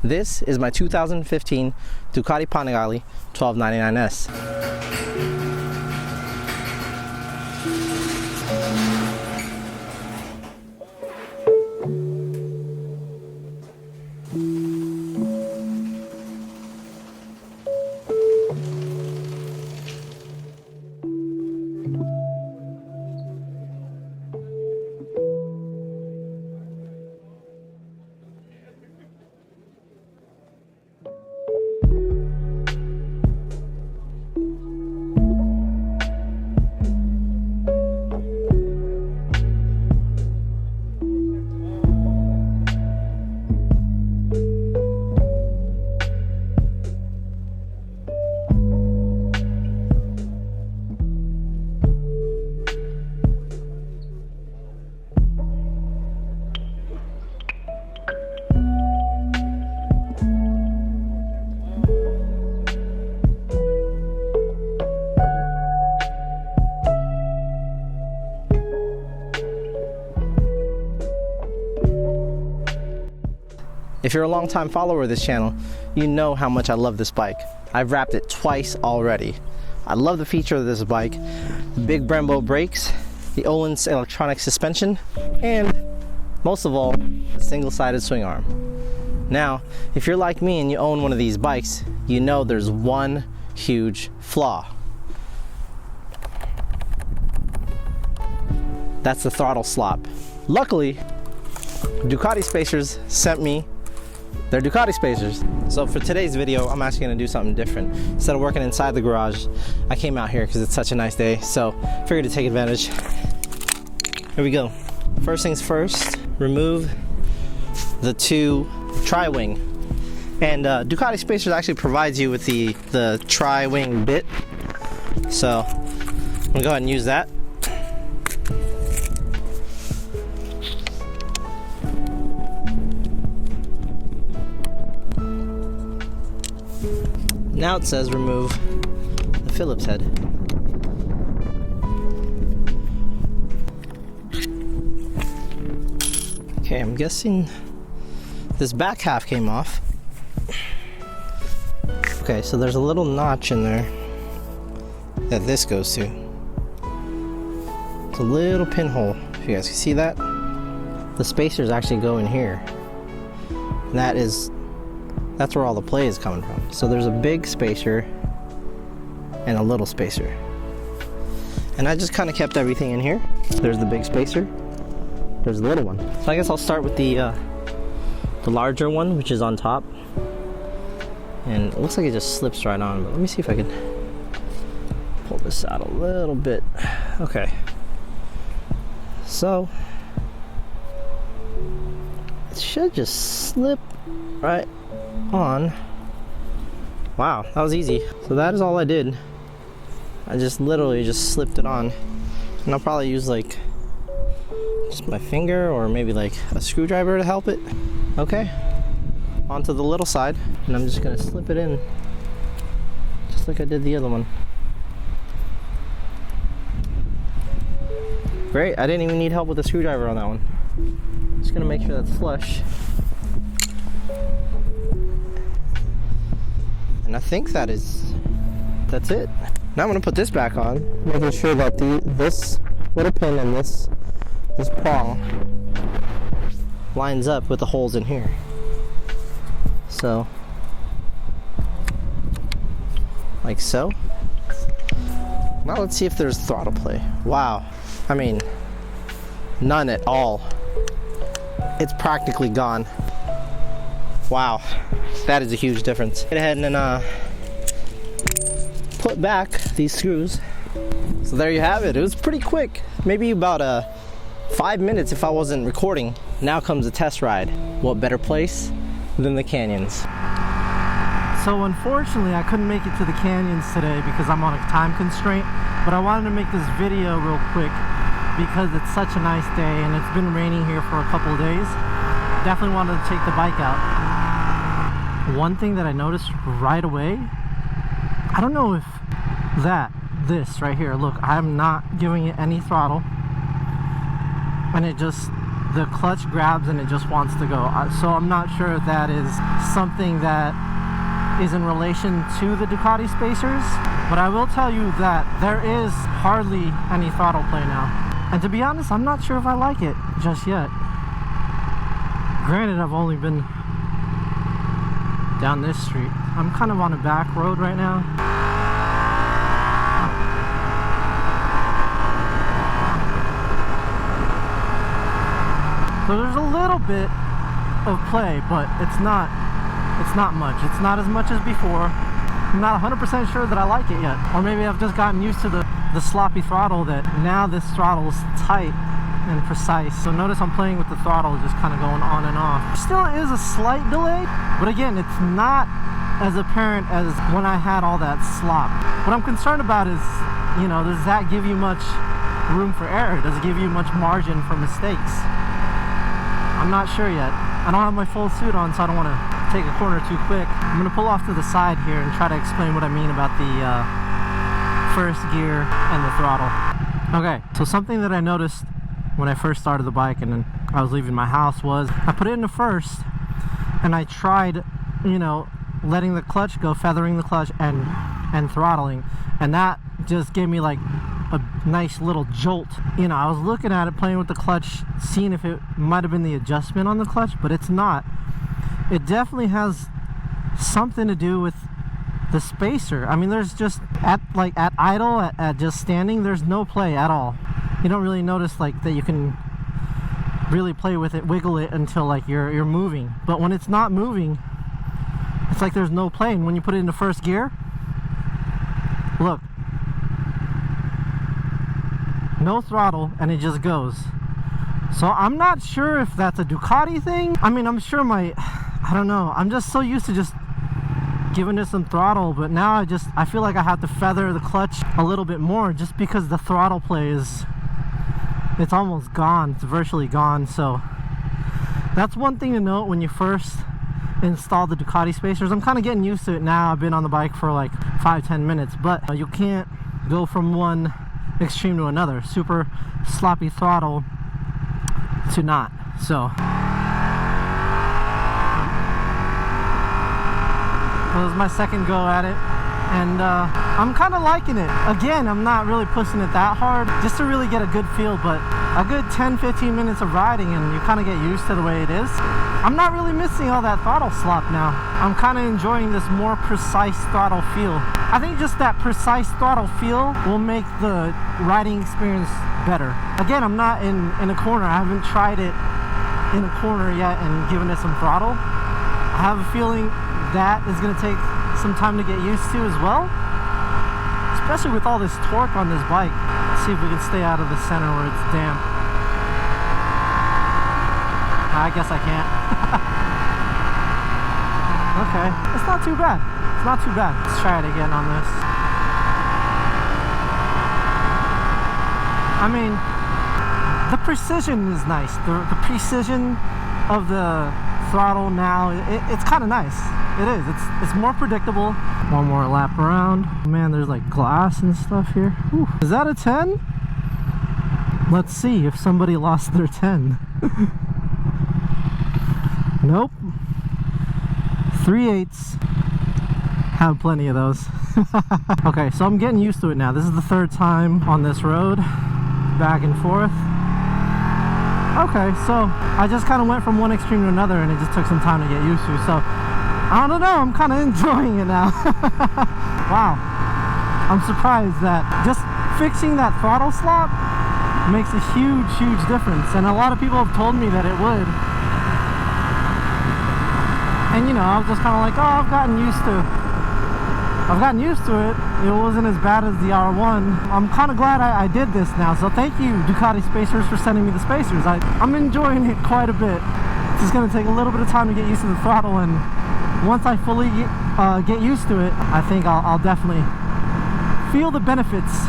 This is my 2015 Ducati Panigale 1299S. If you're a long-time follower of this channel, you know how much I love this bike. I've wrapped it twice already. I love the feature of this bike: the big Brembo brakes, the Öhlins electronic suspension, and most of all, the single-sided swing arm. Now, if you're like me and you own one of these bikes, you know there's one huge flaw. That's the throttle slop. Luckily, Ducati Spacers sent me their Ducati Spacers. So for today's video, I'm actually gonna do something different. Instead of working inside the garage, I came out here because it's such a nice day, so figured to take advantage. Here we go. First things first, remove the two tri-wing. And Ducati Spacers actually provides you with the tri-wing bit. So I'm gonna go ahead and use that. Now it says remove the Phillips head. Okay, I'm guessing this back half came off. Okay, so there's a little notch in there that this goes to. It's a little pinhole, if you guys can see that. The spacers actually go in here. And that's where all the play is coming from. So there's a big spacer and a little spacer. And I just kind of kept everything in here. There's the big spacer, there's the little one. So I guess I'll start with the larger one, which is on top. And it looks like it just slips right on, but let me see if I can pull this out a little bit. Okay. So it should just slip right on. Wow, that was easy. So that is all I did. I just literally just slipped it on, and I'll probably use like just my finger or maybe like a screwdriver to help it. Okay, onto the little side, and I'm just gonna slip it in just like I did the other one. Great, I didn't even need help with the screwdriver on that one. Just gonna make sure that's flush. And I think that's it. Now I'm gonna put this back on, making sure that this little pin and this prong lines up with the holes in here. So, like so. Now let's see if there's throttle play. Wow, I mean, none at all. It's practically gone. Wow, that is a huge difference. Go ahead and put back these screws. So there you have it. It was pretty quick. Maybe about 5 minutes if I wasn't recording. Now comes the test ride. What better place than the canyons? So unfortunately, I couldn't make it to the canyons today because I'm on a time constraint. But I wanted to make this video real quick because it's such a nice day and it's been raining here for a couple of days. Definitely wanted to take the bike out. One thing that I noticed right away, I don't know if this right here, look, I'm not giving it any throttle, and it just the clutch grabs and it just wants to go. So I'm not sure if that is something that is in relation to the Ducati Spacers, but I will tell you that there is hardly any throttle play now. And to be honest, I'm not sure if I like it just yet. Granted, I've only been down this street. I'm kind of on a back road right now. So there's a little bit of play, but it's not much. It's not as much as before. I'm not 100% sure that I like it yet. Or maybe I've just gotten used to the sloppy throttle, that now this throttle is tight and precise. So notice I'm playing with the throttle, just kind of going on and off. Still is a slight delay, but again, it's not as apparent as when I had all that slop. What I'm concerned about is, you know, does that give you much room for error? Does it give you much margin for mistakes? I'm not sure yet. I don't have my full suit on, so I don't want to take a corner too quick. I'm going to pull off to the side here and try to explain what I mean about the first gear and the throttle. Okay, so something that I noticed when I first started the bike and then I was leaving my house was I put it into first and I tried, you know, letting the clutch go, feathering the clutch and throttling, and that just gave me like a nice little jolt. You know, I was looking at it, playing with the clutch, seeing if it might have been the adjustment on the clutch, but it's not. It definitely has something to do with the spacer. I mean, there's just at idle, at just standing, there's no play at all. You don't really notice like that you can really play with it, wiggle it until like you're moving. But when it's not moving, it's like there's no play. And when you put it into first gear, look, no throttle, and it just goes. So I'm not sure if that's a Ducati thing. I mean, I'm sure I don't know. I'm just so used to just giving it some throttle, but now I feel like I have to feather the clutch a little bit more just because the throttle play it's almost gone. It's virtually gone. So that's one thing to note when you first install the Ducati Spacers. I'm kind of getting used to it now. I've been on the bike for like 5-10 minutes, but you can't go from one extreme to another. Super sloppy throttle to not. So that was my second go at it, and I'm kind of liking it. Again, I'm not really pushing it that hard, just to really get a good feel, but a good 10-15 minutes of riding and you kind of get used to the way it is. I'm not really missing all that throttle slop now. I'm kind of enjoying this more precise throttle feel. I think just that precise throttle feel will make the riding experience better. Again, I'm not in a corner. I haven't tried it in a corner yet and given it some throttle. I have a feeling that is going to take some time to get used to as well, especially with all this torque on this bike. Let's see if we can stay out of the center where it's damp. I guess I can't. Okay, it's not too bad. It's not too bad. Let's try it again on this. I mean, the precision is nice. The precision of the throttle now, it's kind of nice. It is. It's more predictable. One more lap around. Man, there's like glass and stuff here. Whew. Is that a 10? Let's see if somebody lost their 10. Nope. 3/8. Have plenty of those. Okay, so I'm getting used to it now. This is the third time on this road, back and forth. Okay, so I just kind of went from one extreme to another, and it just took some time to get used to. So I don't know, I'm kind of enjoying it now. Wow, I'm surprised that just fixing that throttle slop makes a huge difference, and a lot of people have told me that it would. And you know, I was just kind of like, oh, I've gotten used to it. It wasn't as bad as the R1. I'm kind of glad I did this now, so thank you, Ducati Spacers, for sending me the Spacers. I'm enjoying it quite a bit. It's just going to take a little bit of time to get used to the throttle, and once I fully get used to it, I think I'll definitely feel the benefits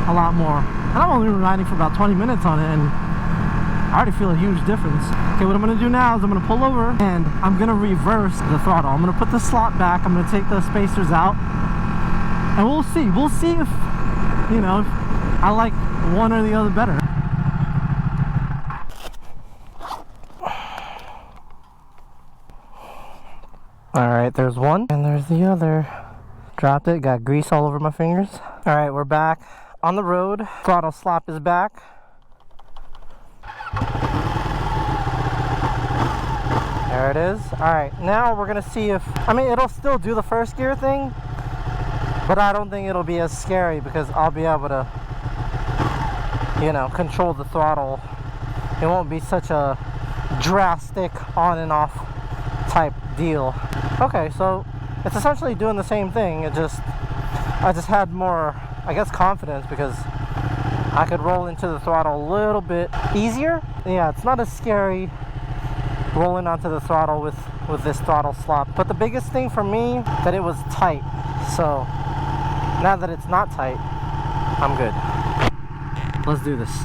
a lot more. And I've only been riding for about 20 minutes on it, and I already feel a huge difference. Okay, what I'm gonna do now is I'm gonna pull over and I'm gonna reverse the throttle. I'm gonna put the slot back, I'm gonna take the spacers out, and we'll see if, you know, if I like one or the other better. All right, there's one, and there's the other. Dropped it, got grease all over my fingers. All right, we're back on the road. Throttle slop is back. There it is. All right, now we're gonna see if, I mean, it'll still do the first gear thing, but I don't think it'll be as scary because I'll be able to, you know, control the throttle. It won't be such a drastic on and off type deal. Okay, so it's essentially doing the same thing. I just had more, I guess, confidence because I could roll into the throttle a little bit easier. Yeah, it's not as scary rolling onto the throttle with this throttle slop. But the biggest thing for me, that it was tight. So now that it's not tight, I'm good. Let's do this.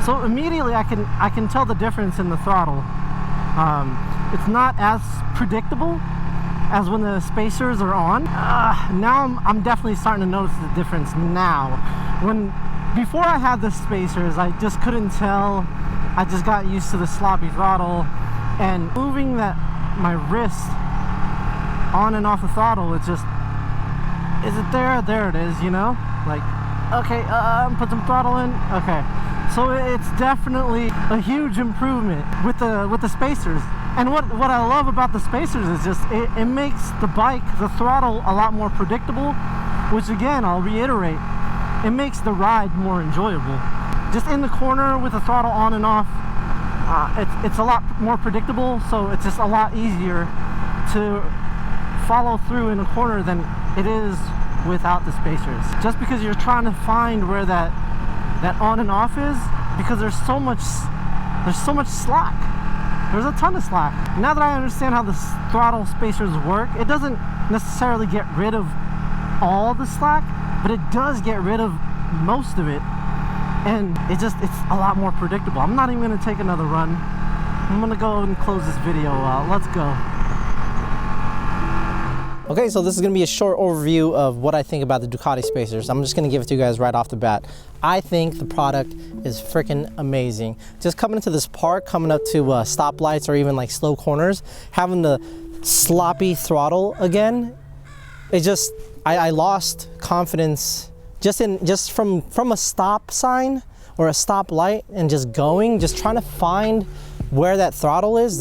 So immediately I can tell the difference in the throttle. It's not as predictable as when the spacers are on. Now I'm definitely starting to notice the difference now. Before I had the spacers, I just couldn't tell. I just got used to the sloppy throttle, and moving my wrist on and off the throttle, it's just, is it there? There it is, you know? Like, okay, put some throttle in, okay. So it's definitely a huge improvement with the spacers. And what I love about the spacers is just it makes the throttle a lot more predictable, which again, I'll reiterate, it makes the ride more enjoyable. Just in the corner with the throttle on and off, it's a lot more predictable, so it's just a lot easier to follow through in a corner than it is without the spacers. Just because you're trying to find where that on and off is, because there's so much slack. There's a ton of slack. Now that I understand how the throttle spacers work, it doesn't necessarily get rid of all the slack, but it does get rid of most of it, and it's a lot more predictable. I'm not even gonna take another run. I'm gonna go and close this video out. Let's go. Okay, so this is gonna be a short overview of what I think about the Ducati Spacers. I'm just gonna give it to you guys right off the bat. I think the product is freaking amazing. Just coming into this park, coming up to stoplights or even like slow corners, having the sloppy throttle again, I lost confidence just from a stop sign or a stop light and just trying to find where that throttle is.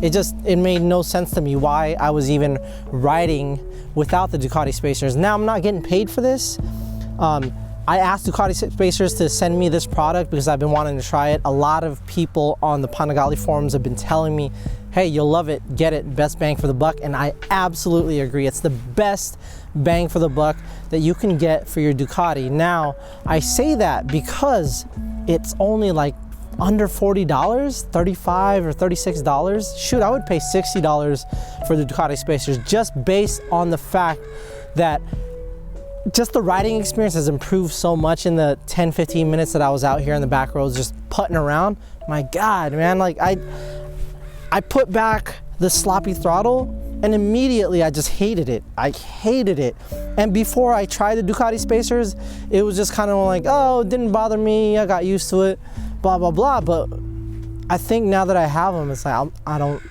It made no sense to me why I was even riding without the Ducati Spacers. Now I'm not getting paid for this. I asked Ducati Spacers to send me this product because I've been wanting to try it. A lot of people on the Panigale forums have been telling me, hey, you'll love it, get it, best bang for the buck, and I absolutely agree. It's the best bang for the buck that you can get for your Ducati. Now, I say that because it's only like under $40, $35 or $36. Shoot, I would pay $60 for the Ducati Spacers just based on the fact that just the riding experience has improved so much in the 10-15 minutes that I was out here in the back roads just putting around. My God, man, like I put back the sloppy throttle and immediately I just hated it. I hated it. And before I tried the Ducati Spacers, it was just kind of like, oh, it didn't bother me, I got used to it, blah, blah, blah. But I think now that I have them, it's like, I don't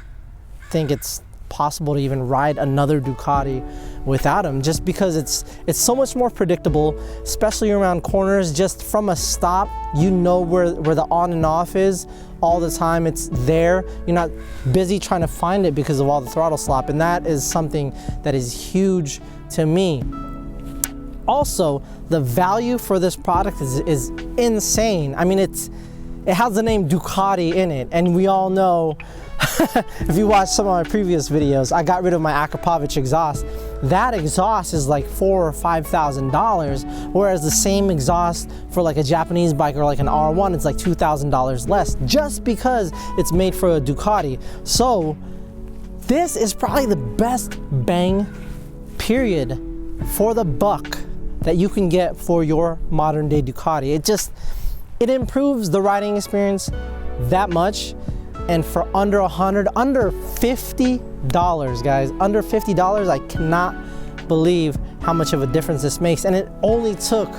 think it's possible to even ride another Ducati without them, just because it's so much more predictable, especially around corners. Just from a stop, you know where the on and off is all the time. It's there. You're not busy trying to find it because of all the throttle slop, and that is something that is huge to me. Also, the value for this product is insane. I mean, it has the name Ducati in it, and we all know, if you watch some of my previous videos, I got rid of my Akrapovic exhaust. That exhaust is like $4,000 or $5,000, whereas the same exhaust for like a Japanese bike or like an R1, it's like $2,000 less, just because it's made for a Ducati. So this is probably the best bang, period, for the buck that you can get for your modern day Ducati. It improves the riding experience that much. And for under $50, guys, under $50, I cannot believe how much of a difference this makes. And it only took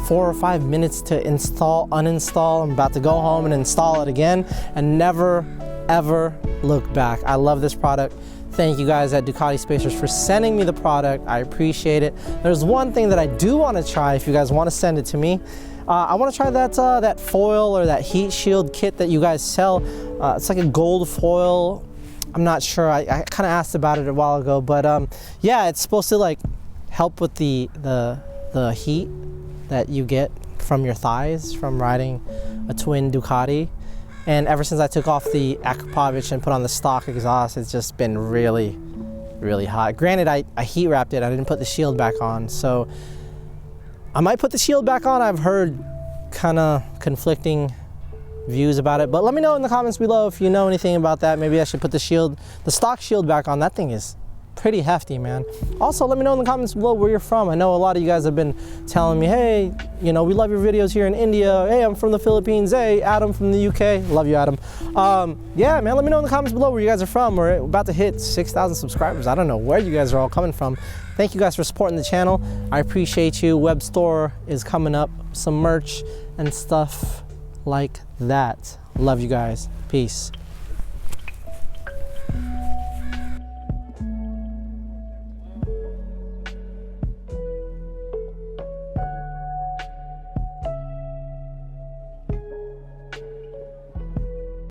4 or 5 minutes to install, uninstall. I'm about to go home and install it again and never, ever look back. I love this product. Thank you guys at Ducati Spacers for sending me the product. I appreciate it. There's one thing that I do want to try if you guys want to send it to me. I want to try that foil or that heat shield kit that you guys sell. It's like a gold foil. I'm not sure. I kind of asked about it a while ago, but yeah, it's supposed to like help with the heat that you get from your thighs from riding a twin Ducati. And ever since I took off the Akrapovic and put on the stock exhaust, it's just been really, really hot. Granted, I heat wrapped it. I didn't put the shield back on, so I might put the shield back on. I've heard kind of conflicting views about it, but let me know in the comments below if you know anything about that. Maybe I should put the stock shield back on. That thing is pretty hefty, man. Also, let me know in the comments below where you're from. I know a lot of you guys have been telling me, hey, you know, we love your videos here in India. Hey, I'm from the Philippines. Hey, Adam from the UK. Love you, Adam. Yeah, man, let me know in the comments below where you guys are from. We're about to hit 6,000 subscribers. I don't know where you guys are all coming from. Thank you guys for supporting the channel. I appreciate you. Web store is coming up, some merch and stuff like that. Love you guys. Peace.